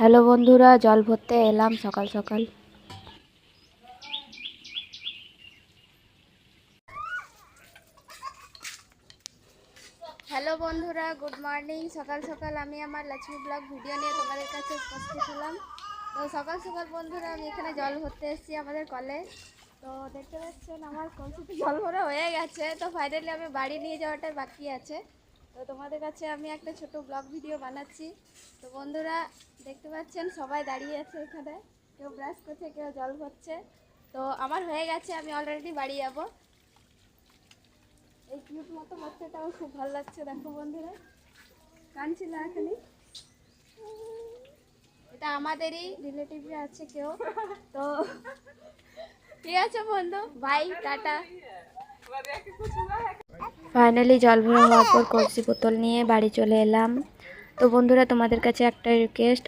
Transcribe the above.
Hello বন্ধুরা, জল ভরতে এলাম সকাল সকাল। হ্যালো বন্ধুরা, গুড মর্নিং। সকাল সকাল আমি আমার লক্ষ্মী ব্লগ ভিডিও নিয়ে তোমাদের কাছে উপস্থিত হলাম। তো সকাল সকাল বন্ধুরা আমি এখানে জল ভরতে এসেছি আমাদের কলে। তো দেখতে পাচ্ছেন আমার কলসিতে জল ভরা হয়ে গেছে। তো ফাইনালি আমি বাড়ি নিয়ে যাওয়াটাই বাকি আছে। তো তোমাদের কাছে আমি একটা ছোট ব্লগ ভিডিও বানাচ্ছি। তো বন্ধুরা দেখতে পাচ্ছেন সবাই দাঁড়িয়ে আছে এখানে, কেউ ব্রাশ করছে, কেউ জল ভরছে। তো আমার হয়ে গেছে, আমি অলরেডি বাড়ি যাব। এই কিউট মতো বাচ্চাটা আমার খুব ভালো লাগছে, দেখো বন্ধুরা কাঁদছিল এখানে। এটা আমাদেরই রিলেটিভে আছে কেউ। তো ঠিক আছে বন্ধু, বাই, টাটা। ফাইনালি জল ভরা হওয়ার পর কলসি বোতল নিয়ে বাড়ি চলে এলাম। তো বন্ধুরা তোমাদের কাছে একটা রিকোয়েস্ট,